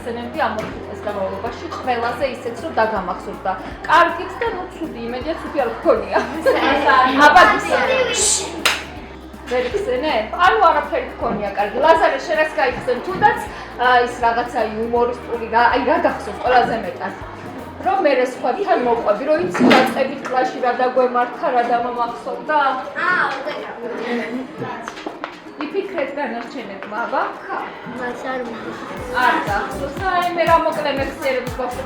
გაიხსენებდი ამ 4 წლის განმავლობაში ყველაზე ისეც რომ დაგამახსოვრდა. კარგიც და ნუ ცუდი, იმედია ცუდი არ გქონია. ვერ იხსენებ? ანუ არაფერი გქონია კარგი. ლაზარე შენ რაც გაიხსენ თუნდაც ის რაღაცა იუმორისტული აი რა გახსოვს ყველაზე მეტად. რომ მე სხვათან მოყვები, რომ იცი დაწყებით კლასში რა დაგვემართა, რა დამამახსოვრდა? იფიქრეთ განარჩენებმა, აბა? მას არ მოგს. არ გახსოვს, აი მე რა მოკლე მეხსიერებს გვაქვს.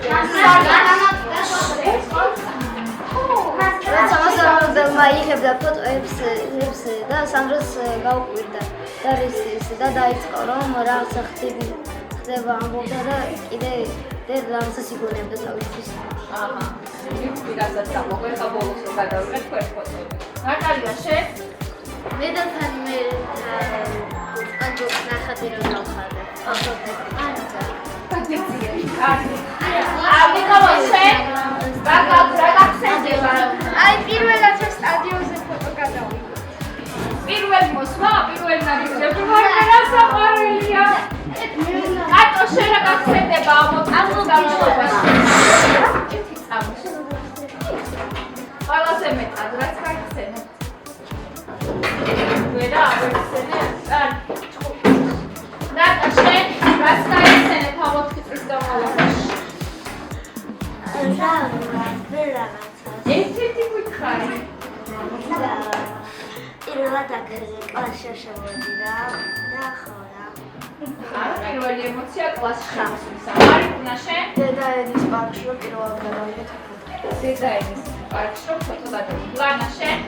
როცა იხებდა ფოტოებს და სანდროს გაუკვირდა და დაიწყო რომ რაღაცა ხდება ამბობდა და კიდე რაღაცა სიგონებდა თავისთვის. აჰა. იცი რასაც გამოგვეხა ბოლოს რომ გადავიღეთ თქვენ ფოტოები. ნატალია შენ? მე და თან მე ანჯოს ნახატი რომ დავხარდა. კარგი. შენ? რა გახსენდება? აი პირველად სტადიონზე ფოტო გადავიღე. პირველ მოსვლა, პირველ ნაბიჯებში რა საყვარელია. კატო შენ რა გახსენდება ამ განმავლობაში? ერთი წამი. ყველაზე მეტად რაც გახსენებ. ვერა აღხსენებ? ნატა შენ რაც გაიხსენებ ამ 4 წლის განმავლობაში? ერთი ვიქარი. პირველად კლასში შევედი და ხარა. პირველი ემოცია კლასში შემოსვლა. მარიკუნა შენ? დედაენის პარკში რომ პირველად გადავიღე ფოტო. დედაენის პარკში რომ ფოტო გადავიღე. ლანა შენ?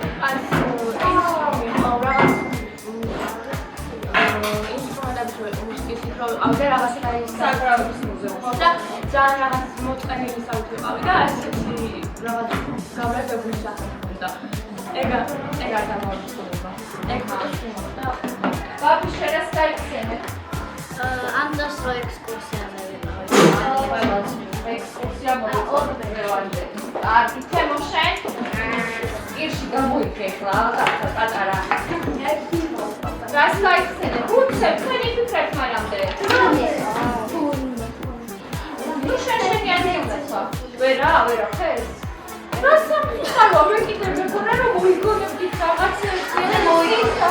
საგრავის მუზეუმში და ძალიან რაღაც მოწყენილი საუთი ვიყავი და ასეთი რაღაც გამრაგებული სახე და ეგ არ დამოუკიდება. ეგ და ბაბი შენ რას გაიხსენებ? ამ დასრო ექსკურსია მე ვიყავი. ექსკურსია მოვიდა. კარგი, თემო შენ? ირში გამოიქე ხლა, პატარა. რას გაიხსენებ? უცებ, თქვენ იფიქრეთ მანამდე. ნუ შენი აზრია. ვერა ხეს? რა სამხარო, მე კიდე მეკონა რომ მოიგონებდით რაღაცებს და მოიგდა.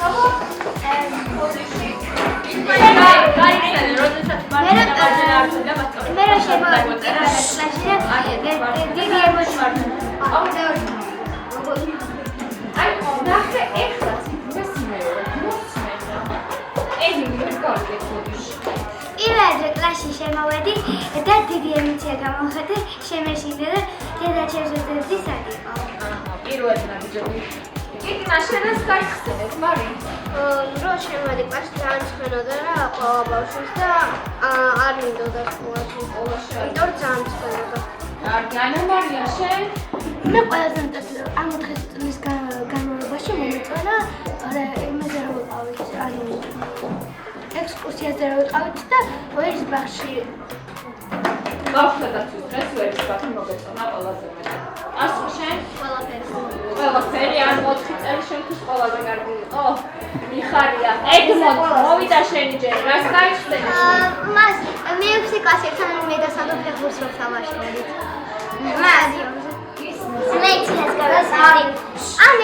აბა? პოზიცი. გაიხსენე, როდესაც მარჯვენა არქივდა მასწავლე. მე რა შემოვიდა კლასში და დიდი ემოცია. აი, ნახე ეხლა მესმეო, მოსმენა. ემილი გავიქცევი. პირველ კლასში შემოვედი და დიდი ემოცია გამოვხატე, შემეშინდა და დედა ჩემს საერთოდ იყო. პირველ ნაბიჯები. იქნა შენს გაიხსენეთ, მარი. რო შემოვედი კლასში ძალიან ცხენოდა რა ყველა ბავშვს და არ მინდოდა სკოლაში. იმიტომ ძალიან ცხენოდა. კარგი, ანა მარია შენ? მე ყველაზე მეტად ამ 4 წლის განმავლობაში მომეწონა იმაზე რომ ვიყავით, ანუ ექსკურსიაზე რომ ვიყავით და ვერის ბაღში. ბავშვებსაც დღეს ვერის ბაღში მოგეწონა ყველაზე მეტად. ასო შენ? ყველაფერი ან 4 წელი შენთვის ყველაზე კარგი იყო? მიხარია. ეგმონტ, მოვიდა შენი ჯერ, რას გაიხსენე? მას მე-6 კლასიდან მე და სანდრო ფეხბურთს რო თამაშობდით. ამ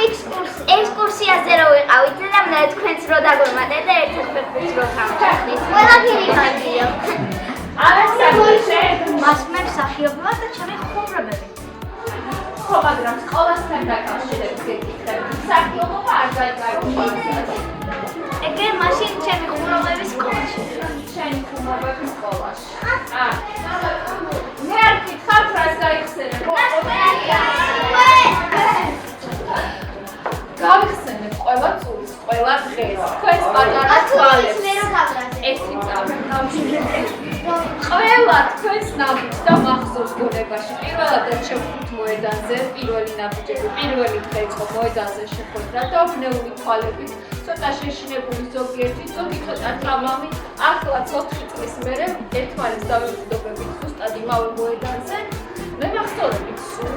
ექსკურსიაზე რო ვიყავით და მე თქვენს რო დაგვემატეთ და ერთად ფეხბურთს რო თამაშობდით. ყველაფერი მაგია. მას მე მსახიობმა და ჩემი ხუმრობები. ხო, მაგრამ სკოლასთან დაკავშირებით გეკითხები. მსახიობობა არ გაიგარდა. ეგრე მაშინ ჩემი ხუმრობები სკოლაში. შენი ხუმრობები სკოლაში. მე არ გითხავთ რას გაიხსენებ. გავიხსენებ ყველა წუთს, ყველა დღეს. თქვენს პატარა თვალებს. ერთი წამი. ყველა თქვენს ნაბიჯს და მახსოვს გონებაში. პირველადაც შევხვდით მოედანზე, პირველი ნაბიჯები, პირველი დღე იყო მოედანზე შეხვედრა და ვნეული თვალებით, ცოტა შეშინებული ზოგიერთი, ზოგი ცოტა თამამი. ახლა 4 წლის მერე ერთმანეთს დავივდობებით ზუსტად იმავე მოედანზე. მე მახსოვებით სულ.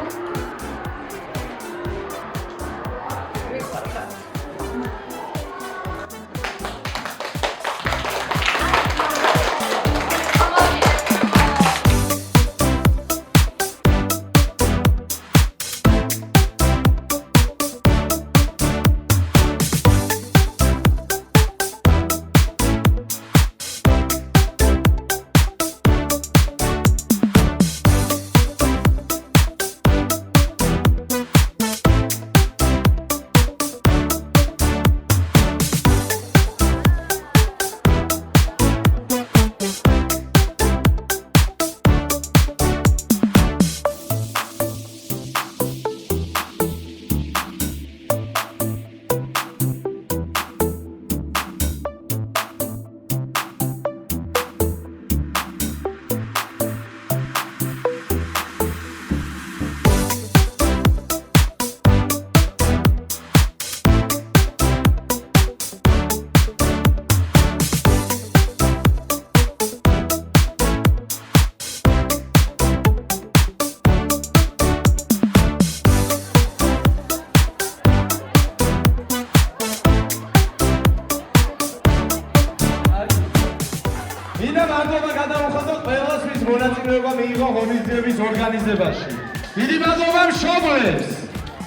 მიიღო ღონისძიების ორგანიზებაში. დიდი მადლობა მშობლებს!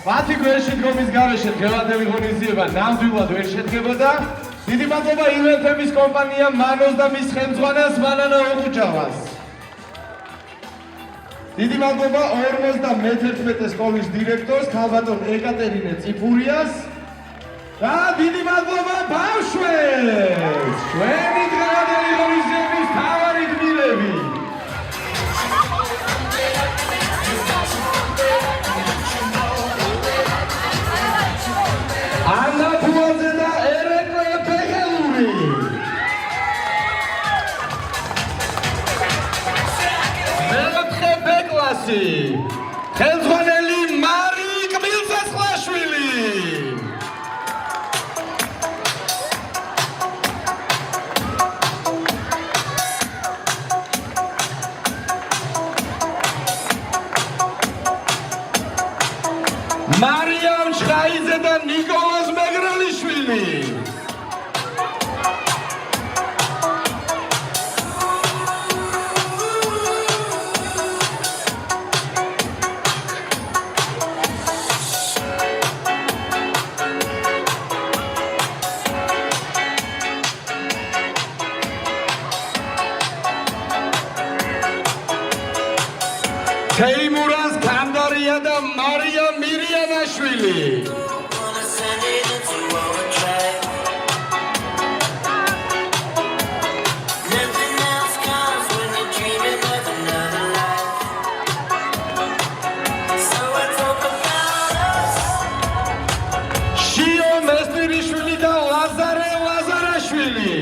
მათი გვერდში დგომის გარეშე დღევანდელი ღონისძიება ნამდვილად ვერ შედგებოდა. დიდი მადლობა ილეთების კომპანიამ მანოს და მის ხელმძღვანელს მანანა ოღუჯავას. დიდი მადლობა 51 სკოლის დირექტორს ქალბატონ ეკატერინე წიფურიას და დიდი მადლობა ბავშვებს! ჩვენი დღევანდელი ღონისძიების მთავარი გმირები. ანა ფუაძე და ერეკლე ფეხელური. მეოთხე ბ-კლასი. ხელმძღვანელი მარი კბილცეცხლაშვილი. მარიამ შხაიძე და ნიკოლოზ მეგრელიშვილი. თეიმურაზ კანდარია და მარია მირიანაშვილი. შიო მესტირიშვილი და ლაზარე ლაზარაშვილი.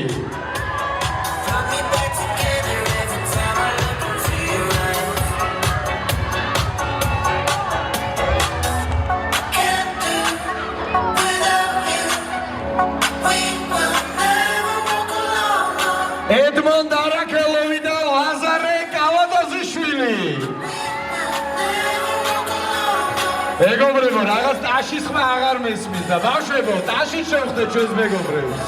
ედმონდ არაქელოვი და ლაზარე კავადოზიშვილი. მეგობრებო, რაღაც ტაშის ხმა აღარ მესმის და ბავშვებო, ტაში შევხვდეთ ჩვენს მეგობრებს.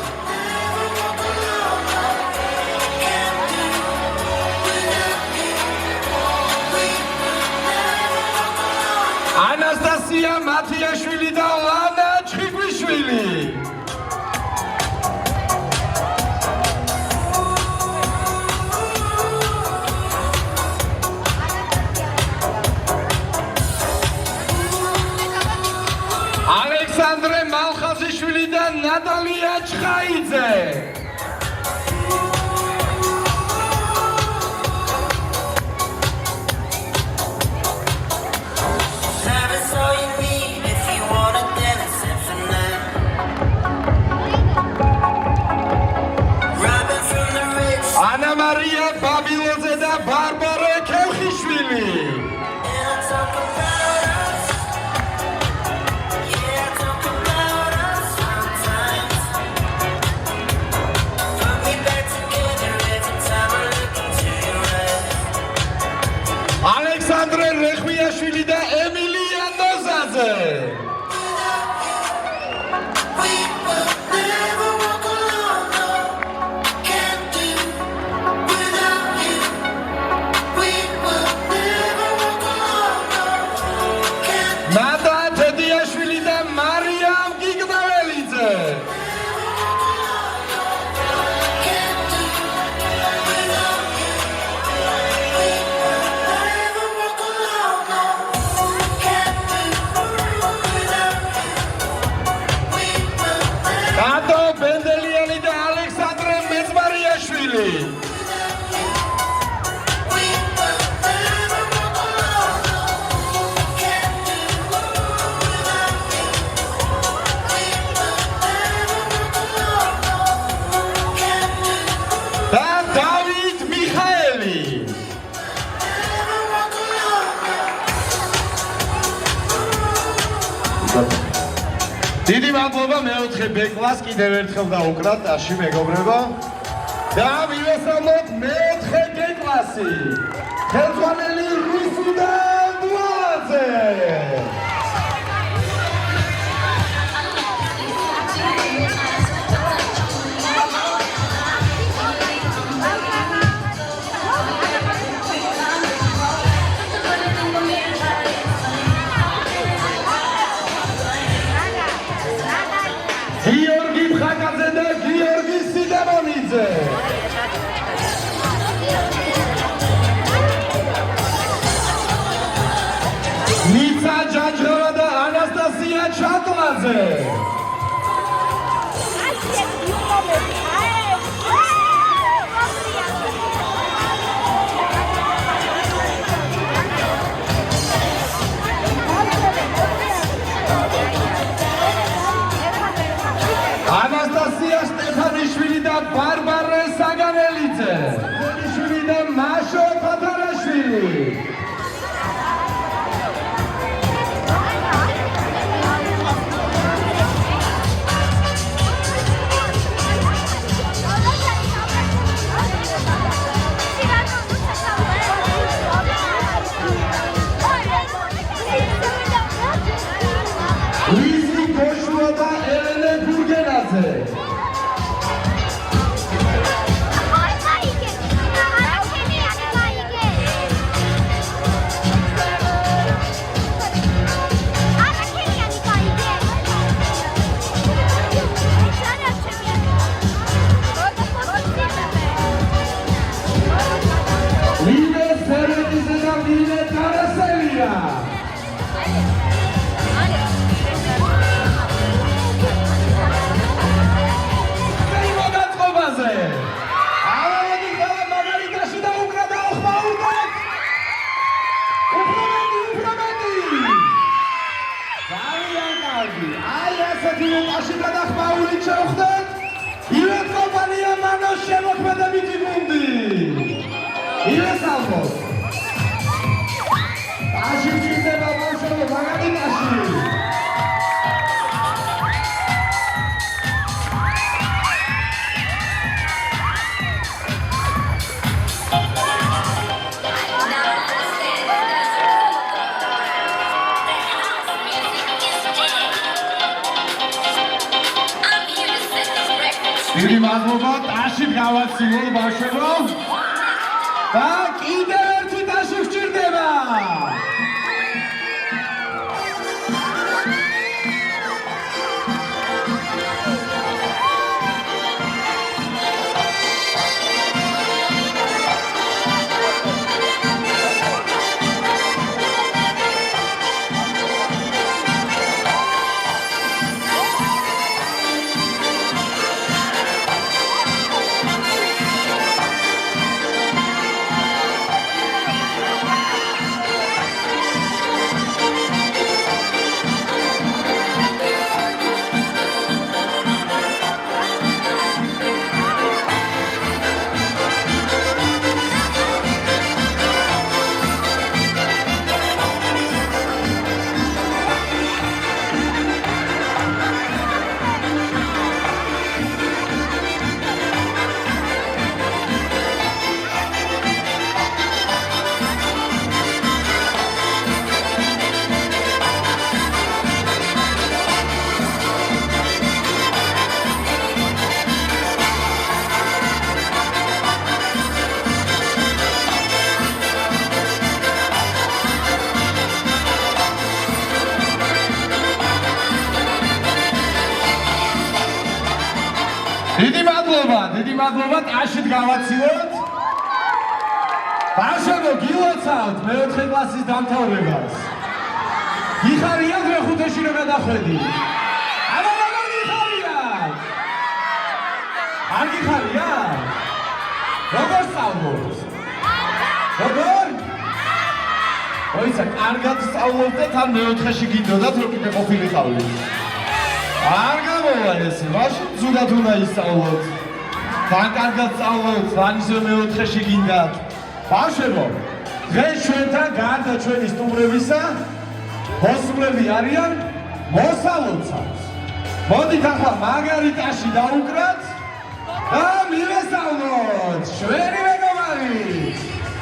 ანასტასია მათიაშვილი და ლანა ჩხიგვიშვილი. ალექსანდრე მალხაზიშვილი და ნატალია ჩხაიძე. ანა მარია ბაბილოძე და ბარბარე ქელხიშვილი. ალექსანდრე რეხვიაშვილი და ემილია ნოზაძე. ნადა თედიაშვილი და მარიამ გიგნაველიძე. დადო ბენდელიანი და ალექსანდრე მეძმარიაშვილი. და დავით მიხაელი. დიდი მადლობა მეოთხე ბ-კლასს კიდევ ერთხელ დაუკრათ ტაში მეგობრებო. და მივესალმოთ მეოთხე გ-კლასი. ხელმძღვანელი რუსუდა დვალაძე. ნიცა ჯაჯღავა და ანასტასია ჩატლაძე. ანასტასია სტეფანიშვილი და ბარბარე საგანელიძე. სტეფანიშვილი და მაშო თათარაშვილი. ლიზი გოშუა და ელენე გურგენაძე. ლინე სერედიძე და ლინე ტარასელია. ივეთ კომპანია მანოს შემოქმედებითი გუნდი. ივეს ალბოს. ტაში მჭირდება ბავშვებო, მაგარი ტაში. დიდი მადლობა, ტაშით გავაცილო ბავშვებო. და კიდევ ერთი ტაში გჭირდება. დიდი მადლობა, ტაშით გავაცილოთ. ბავშვებო, გილოცავთ მეოთხე კლასის დამთავრებას. გიხარიათ მეხუთეში რომ გადახვედი? აბა როგორ გიხარიათ? არ გიხარიათ? როგორ სწავლობთ? როგორ? ოიცა, კარგად სწავლობთ და თან მეოთხეში გინდოდათ რომ კიდე ყოფილიყავით. არ გამოვა ესე, მაშინ ზუდად უნდა ისწავლოთ. თან კარგად სწავლობთ, თან ისე მეოთხეში გინდათ. ბავშვებო, დღეს ჩვენთან გარდა ჩვენი სტუმრებისა, მოსვლები არიან მოსალოცავს. მოდით ახლა მაგარი ტაში დაუკრათ და მივესალმოთ ჩვენი მეგობარი,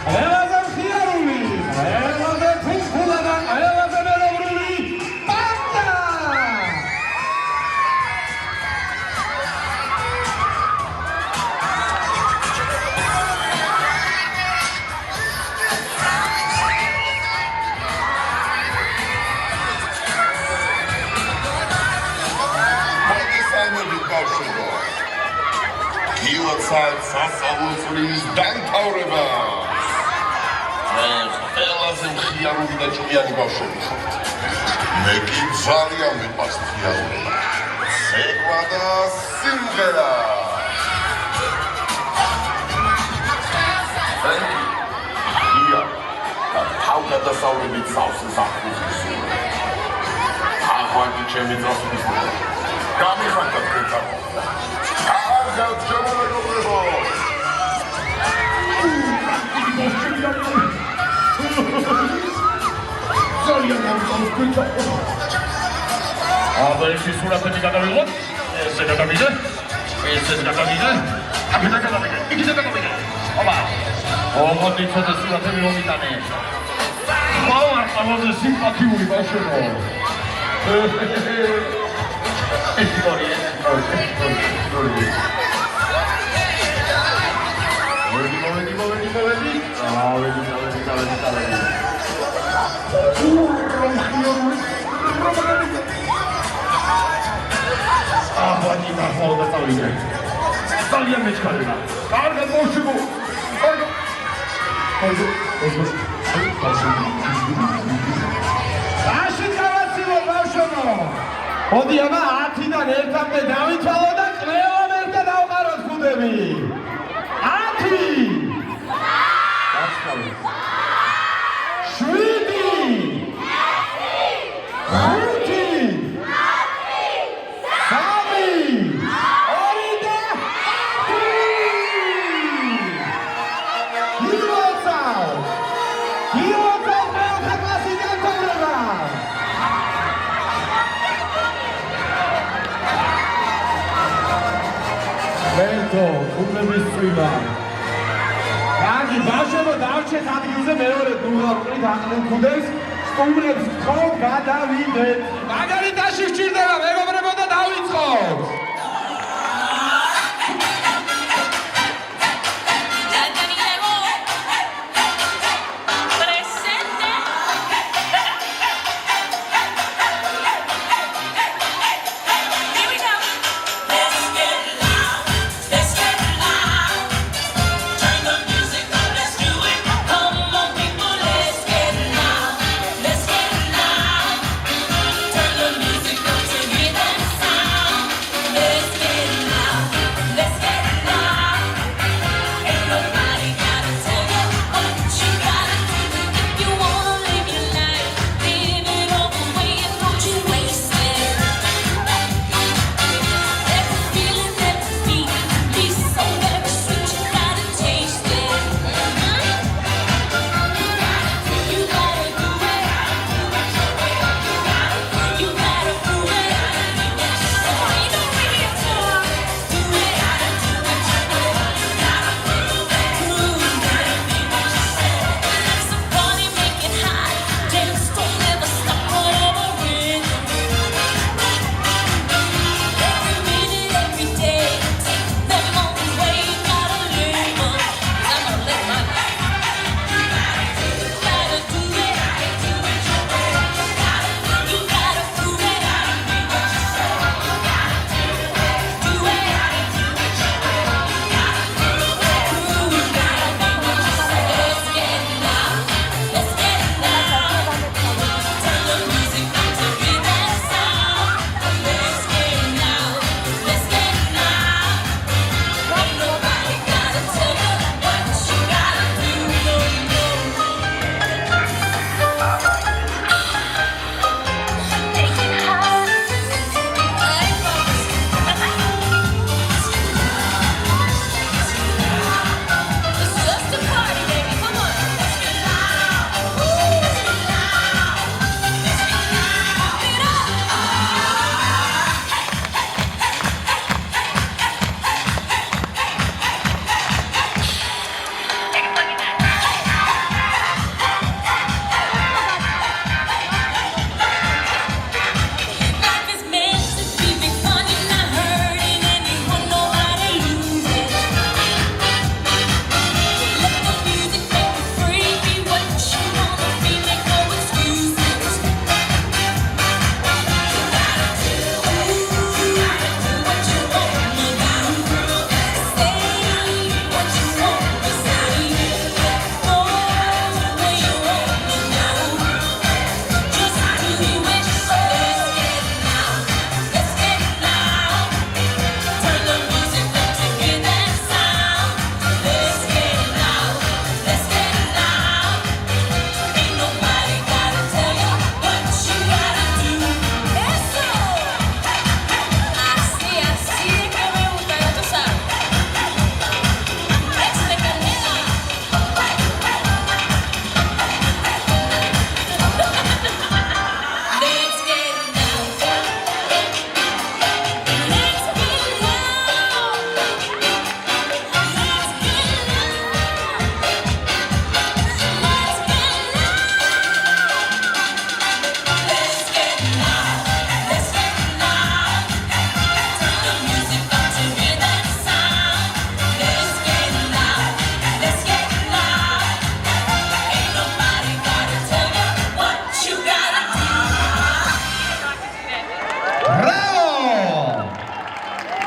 ყველაზე მხიარული, ყველაზე თუნთულა და ყველაზე მეგობრული პანდა. გილოცავთ სასწავლებლის დამთავრებას. ყველაზე მხიარული და ჭკვიანი ბავშვები ხართ. მე კი ძალიან მიყვარს მხიარული. ცეკვა და სიმღერა. ია, თავგადასავლებით სავსეს ახლოს. აღვანი ჩემი ძოსის მო. გამიხარდა თქვენთან. კარგად შემოგვიყვებო. ძალიან გამოგონდა. აბა ეს სურათები გადავიღოთ. ესე გადავიდე. ესე გადავიდე. აბა გადავიდე. იქით გადავიდე. აბა. ოღონდ ცოტა სურათები მომიტანე. მამა ყველაზე სიმპათიური ბავშვებო. ისტორია. მოვედი. აღვანი მახმოვდა წავიდე. ძალიან მეჩქარეა. კარგად მოვშიგო. კარგად. აშენ გავაცილო ბავშვებო. მოდი აბა 10-დან 1-მდე დავითვალო და კლეომ ერთად დავყაროთ ხუდები. 10 ხუნდების წვიმა. კარგი, ბავშვებო, დავრჩეთ ადგილზე მეორე დუღაბყრით აყრენ ხუნდებს, სტუმრებს ხო გადავიდეთ. მაგალითაში ვჭირდება, მეგობრებო და დავიწყოთ. Yeah.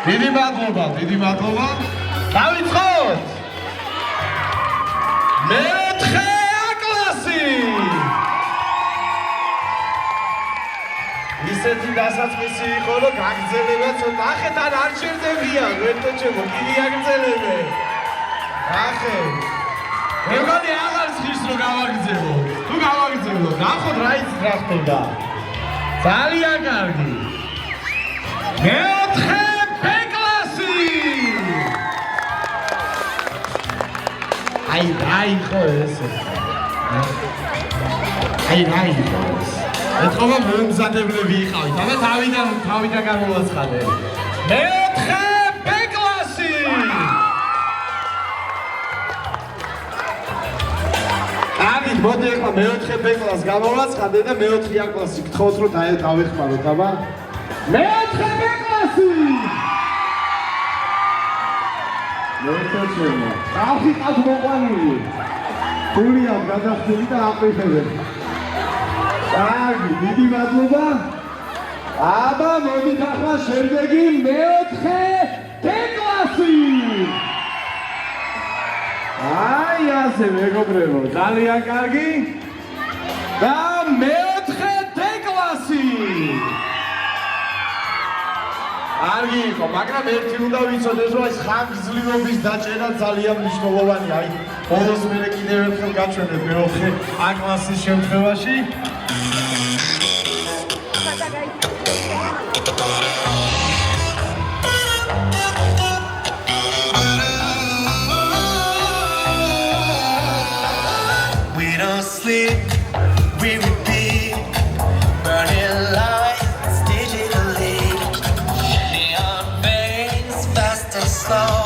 დიდი მადლობა. დავიწყოთ. მეოთხე კლასი. ისეთი დასაწყისი იყო, რომ გაგრძელება ცოტა. ახეთ არ შევდებია, ვერტო ჩემო, კიდე აგრძელებე. ახეთ. მეგონი აღარ ხის რომ გავაგრძელო. თუ გავაგრძელო, ნახოთ რა იცით რა ხდება. ძალიან კარგი. მეოთხე კლასი. აი ხო ესე. აი ხო ეს. ეთქობა მომზადებლები იყავით, აბა თავიდან გამოვაცხადე. მეოთხე კლასი. მოდი ახლა მეოთხე კლასს გამოვაცხადე და მეოთხე კლასი გთხოვთ რომ დავეხმაროთ, აბა. მეოთხე კლასი. მეოთხე. ახი ყავ მოყვანილი. გულიად გადახდები და აპრიფებე. კარგი, დიდი მადლობა. აბა მოდით ახლა შემდეგი მეოთხე კლასი. აი ასე მეგობრებო, ძალიან კარგი. და მეოთხე კლასი. კარგი იყო, მაგრამ ერთი უნდა ვიცოდეს, რომ ეს ხანგრძლივობის დაჭერა ძალიან მნიშვნელოვანია. აი, ბოლოს მე კიდევ ერთხელ გაჩვენებ მეოთხე კლასის შემთხვევაში. We would be burning lights digitally, neon veins fast and slow,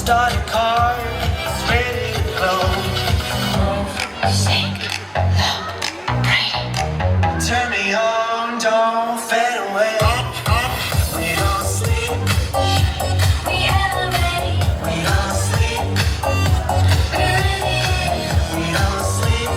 starting cars ready to glow. Sing low, pray. Turn me on, don't fade away. We don't sleep, we elevate. We don't sleep, we radiate. We don't sleep.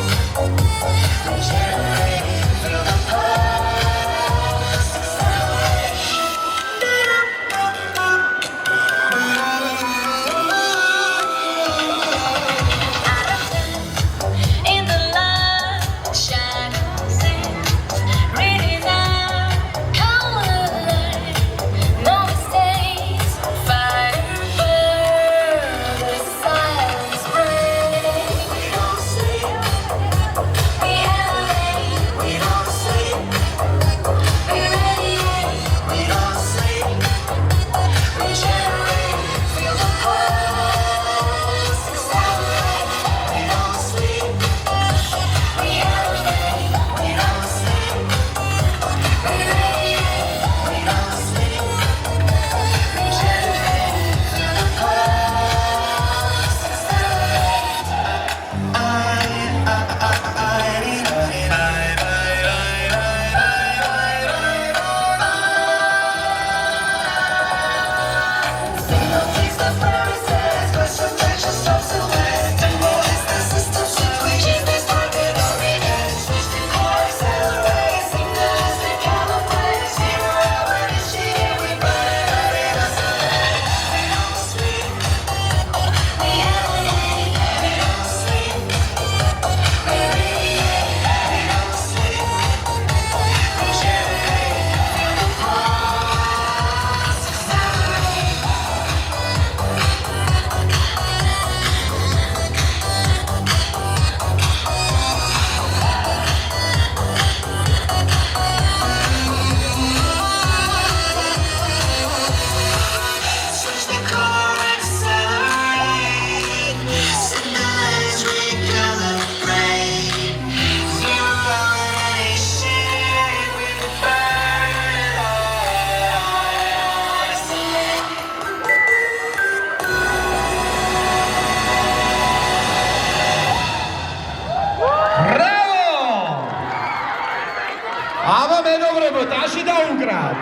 აბა მეგობრებო, ტაში დაუკრათ.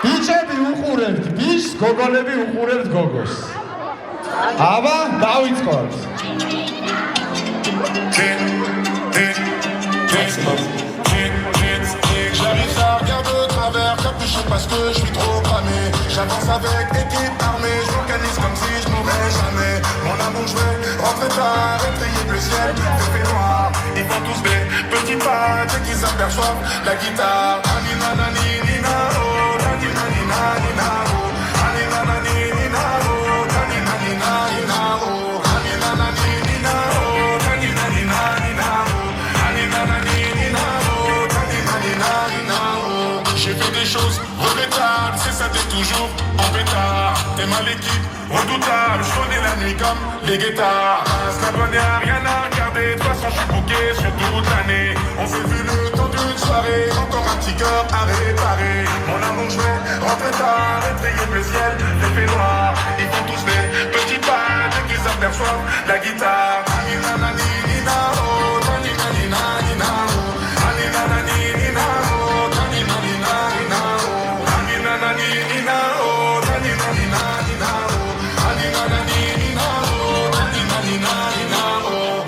ბიჭები უყურებთ ბიჭს, გოგონები უყურებთ გოგოს. აბა დავიწყოთ. J'arrive à regarder de travers, capuché parce que je suis trop cramé. J'avance avec équipe armée, je m'organise comme si je mourrais jamais. Mon amour, je vais rentrer tard, étayer le ciel, fait noir. Ils font tous des petits pas dès qu'ils aperçoivent la guitare. Anina nani nina oh, nanina nina nina oh, anina nani nina oh, nanina nina nina oh, anina nani nina oh, nanina nina nina oh, anina nani nina oh, nanina nina nina oh. J'ai fait des choses regrettables, c'est ça t'es toujours en pétard. T'es mal équipe, redoutable, je connais la nuit comme les guettards. S'abonner à rien à regarder, de toute façon je suis bouqué sur toute l'année. On s'est vu le temps d'une soirée, encore un petit cœur à réparer. Mon amour, je vais rentrer tard, étayer le ciel, les faits noirs. Ils font tous des petits pas dès qu'ils aperçoivent la guitare. Anina nani nina oh, nanina nina nina oh, anina nani nina oh, nanina nina nina oh, anina nani nina oh, nanina nina nina oh, anina nani nina oh, nanina nina nina oh.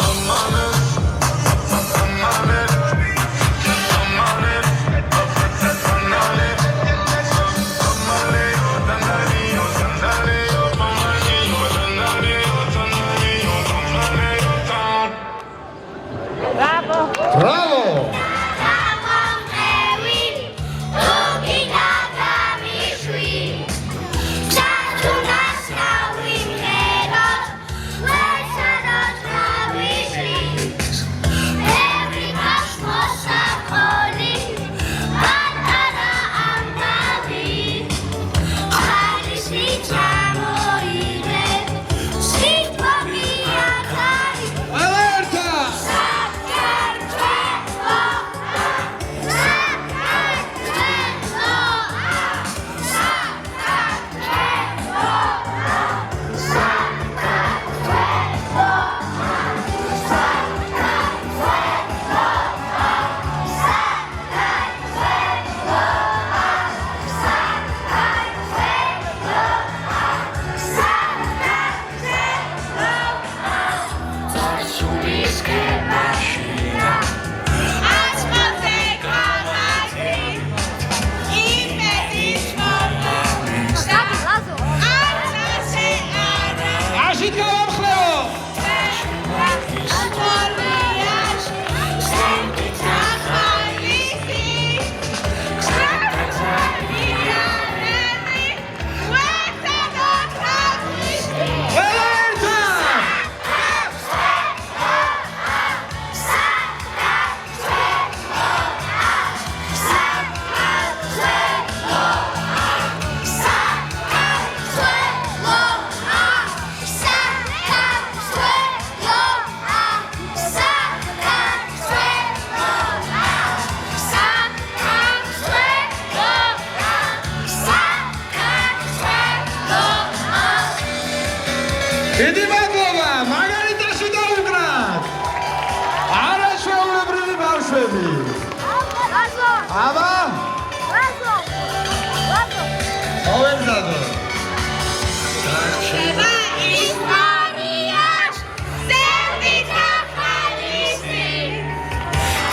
Bravo! დიდი მადლობა, მაგალითაში დაუკრათ. არაჩვეულებრივი ბავშვები. აბა? მოვემზადო. Sheba Istorias, Sendita Khalisi,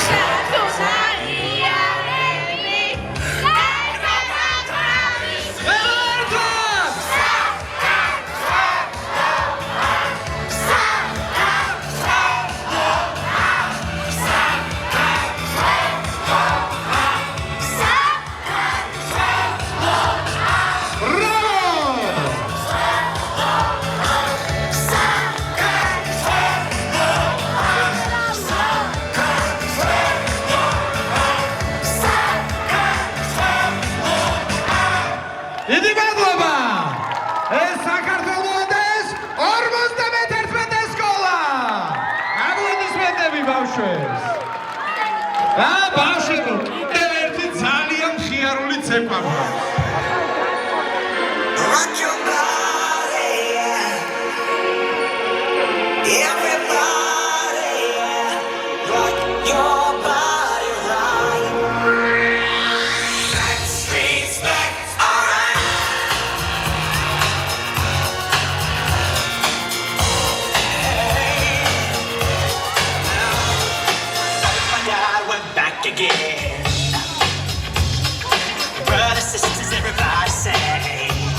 Shatusaria Revi, დიდი მადლობა. ეს საქართველოს 51 სკოლა. აპლოდისმენტები ბავშვებს. და ბავშვებო, კიდევ ერთი ძალიან მხიარული ცეკვა გვაქვს. Rock your body, everybody, rock your body right. Back streets back, alright. Oh my God, we're back again. Brothers, sisters, everybody say.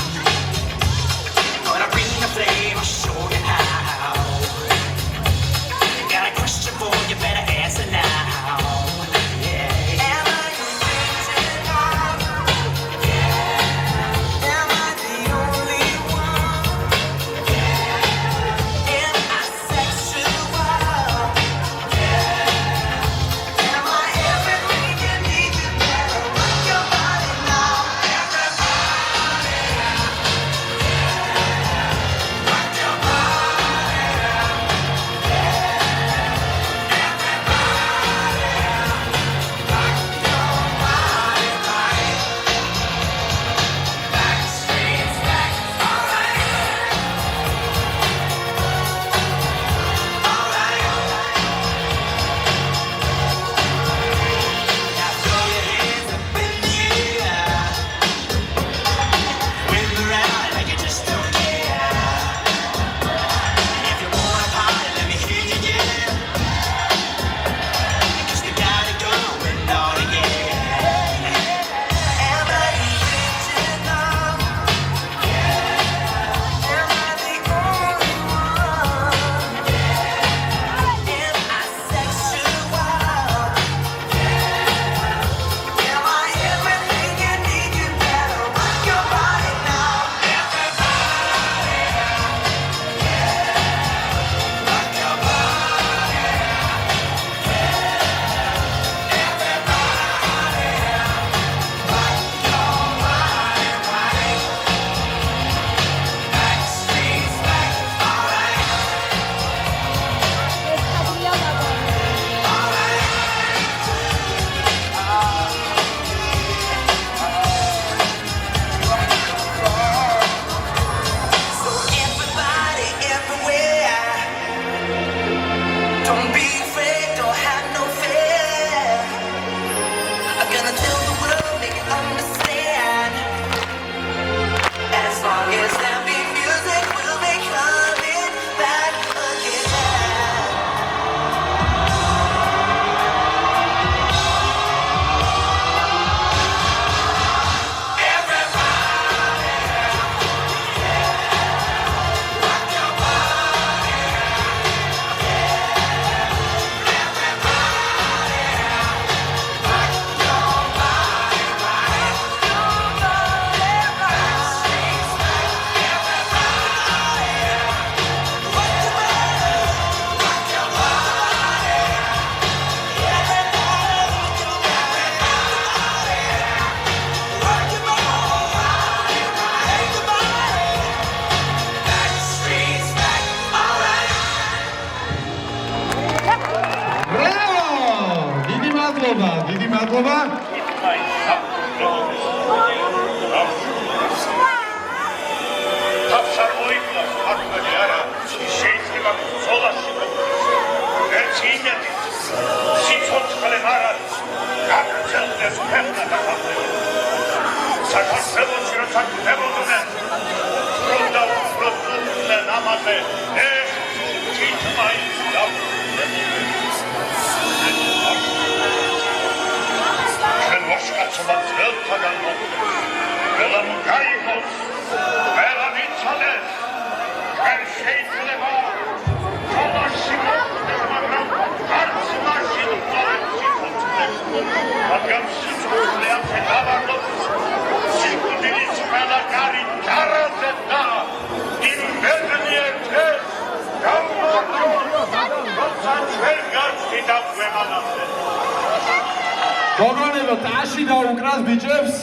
დიდი მადლობა. გოგონებო, ტაში დაუკრას ბიჭებს.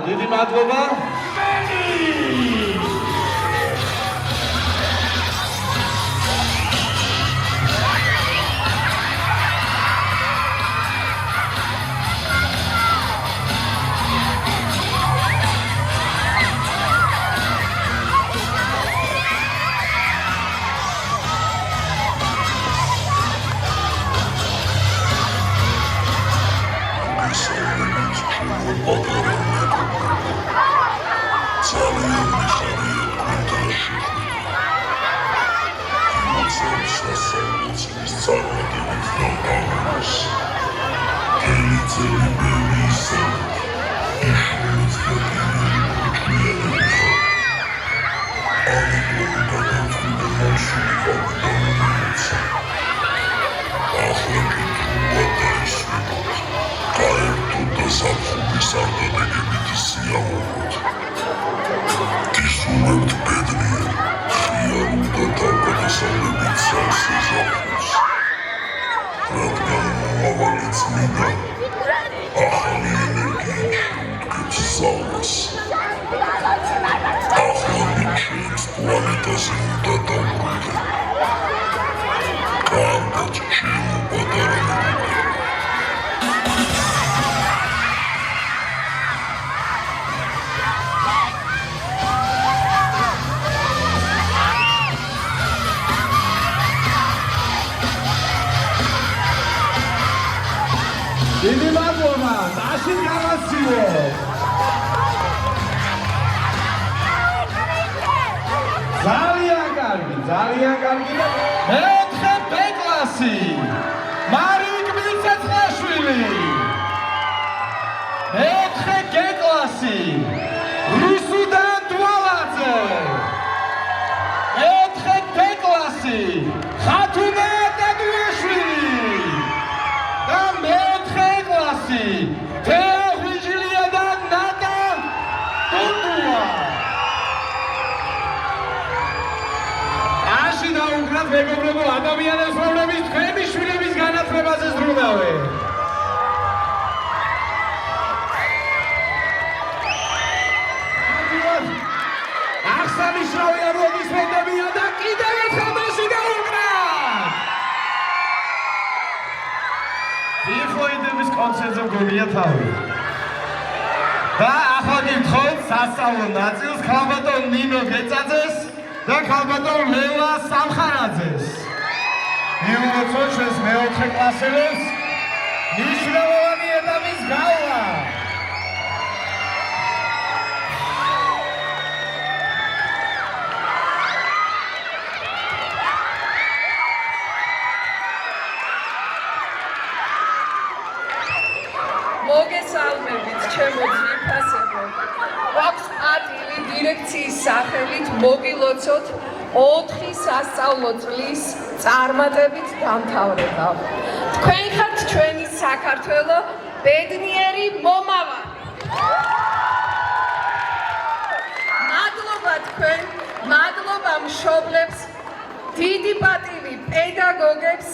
დიდი მადლობა. დიდი მადლობა, დაშით გამასწიო. ძალიან კარგი და მეოთხე B კლასი. მარიკ მიცეცხლაშვილი. მეოთხე G კლასი. რუსუდან დვალაძე. მეოთხე D კლასი. ხათუნა დადუაშვილი. და მეოთხე კლასი. თეო ღვიჯლია და ნატა ტუტუა. აში დაუგრათ მეგობრებო ადამიანებს, რომლებიც თქვენი შვილების განათლებაზე ზრუნავენ. აღსანიშნავია, რომ ისმენდებიან და კიდევ ერთხელ მასში დაუგრათ. დიფლოიდების კონცერტზე მგონია თავი. და ახლა გითხოვთ სასწავლო ნაწილს ქალბატონ ნინო გეწაძეს და ქალბატონ ლელა სამხარაძეს. მიულოცოთ ჩვენს მეოთხე კლასელებს მნიშვნელოვანი ეტაპის გავლა. მოგესალმებით, ჩემო ძვირფასებო. გვაქვს პატივი დირექციის სახელით მოგილოცოთ 4 სასწავლო წლის წარმატებით დამთავრება. თქვენ ხართ ჩვენი საქართველო ბედნიერი მომავალი. მადლობა თქვენ, მადლობა მშობლებს, დიდი პატივი პედაგოგებს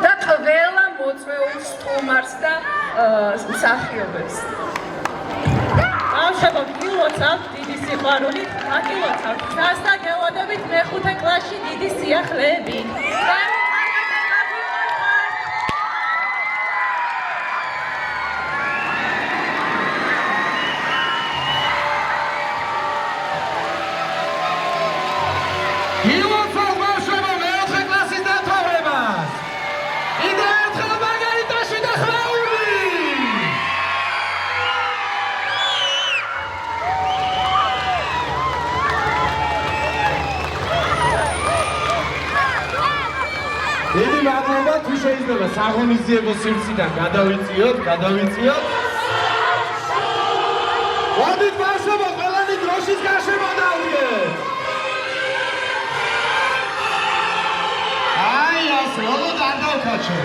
და ყველა მოწვეულ სტუმარს და მსახიობებს. ბავშვებო, გილოცავთ დიდი სიყვარული, აგილოცავთ ჩას და გელოდებით მეხუთე კლასში დიდი სიახლეები. გილოცავთ ბავშვებო მეოთხე კლასის დამთავრებას. კიდევ ერთხელ მაგალითაში და ხრაული. დიდი მადლობა, თუ შეიძლება საღონისძიებო სივრციდან გადავიწიოთ. მოდით ბავშვებო, ყველანი დროშის გარშემო დავდგეთ. აი ასე, როგორ არ დავქაჩო.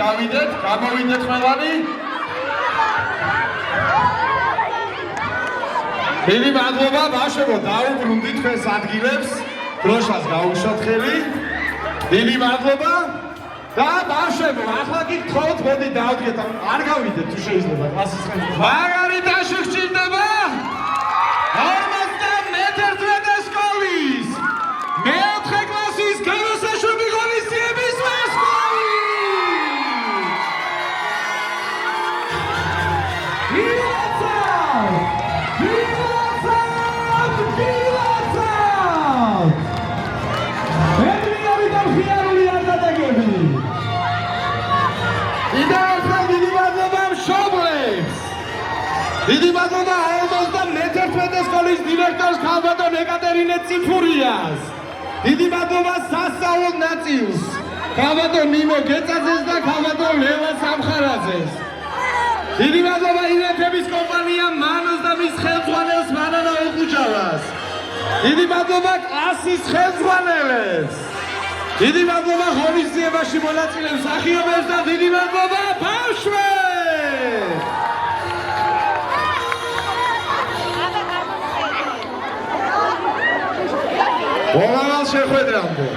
გავიდეთ, გამოვიდეთ ყველანი. დიდი მადლობა ბავშვებო, დაუბრუნდით თქვენს ადგილებს, დროშას გაუშვათ ხელი. დიდი მადლობა და ბავშვებო, ახლა გითხოვთ, მოდი დავდგეთ, არ გავიდეთ თუ შეიძლება კლასის ხელში. მაგარიტაში გჭირდება 51 სკოლის მეოთხე კლასის განუსაშვები ღონისძიების მასწავლებელი. დიდი მადლობა 51 სკოლის დირექტორს ქალბატონ ეკატერინე ციფურიას. დიდი მადლობა სასწავლო ნაწილს ქალბატონ ნინო გეწაძეს და ქალბატონ ლელა სამხარაძეს. დიდი მადლობა ივენთების კომპანიამ მანოს და მის ხელმძღვანელს მანანა ოხუჯავას. დიდი მადლობა კლასის ხელმძღვანელებს. დიდი მადლობა ღონისძიებაში მონაწილე მსახიობებს და დიდი მადლობა ბავშვებს. მომავალ შეხვედრამდე.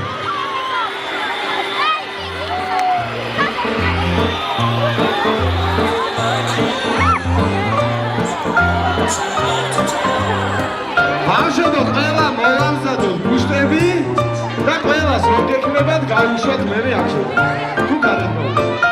ბავშვებო, ყველა მოვამზადოთ ბუშტები და ყველას რომ გექნებათ გავუშვათ მერე აქ. თუ გადაგმოვიდეთ.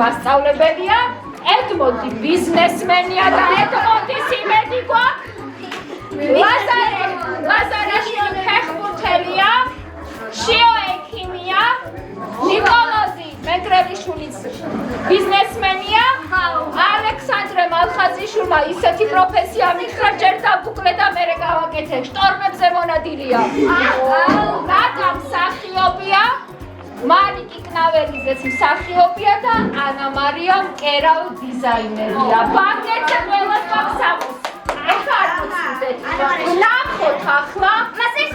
მასწავლებელია, ედმონდი ბიზნესმენია და ედმონდი სიმედი გვაქვს. ლაზარეშვილი ფეხბურთელია, შიო ექიმია, პროფესია მითხრა ჯერ დაგუკლე და მერე გავაკეთე. შტორმებზე მონადირეა. რატომ მსახიობია? მარიკი კნაველიძეც მსახიობია და ანა მარიამ კერავ დიზაინერია. ბანკეთზე ყველას ბაქსამოს. ეხლა არ გიცუდეთ. ნახოთ ახლა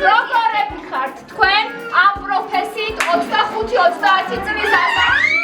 როგორები ხართ თქვენ ამ პროფესიით 25-30 წლის ასაკში.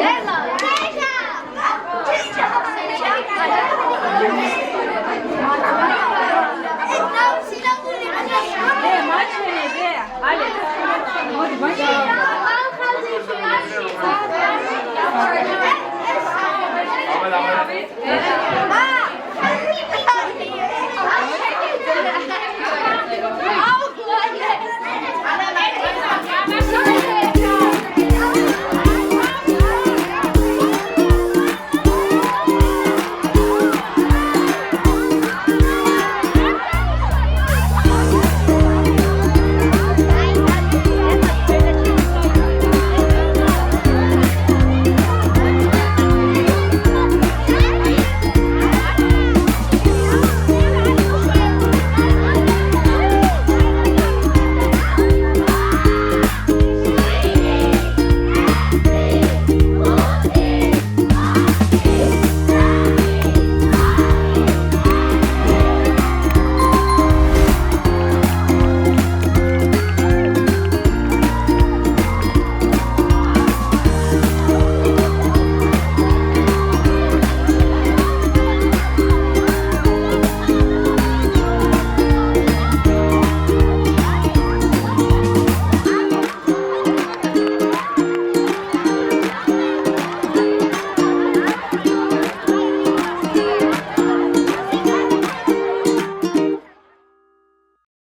Let's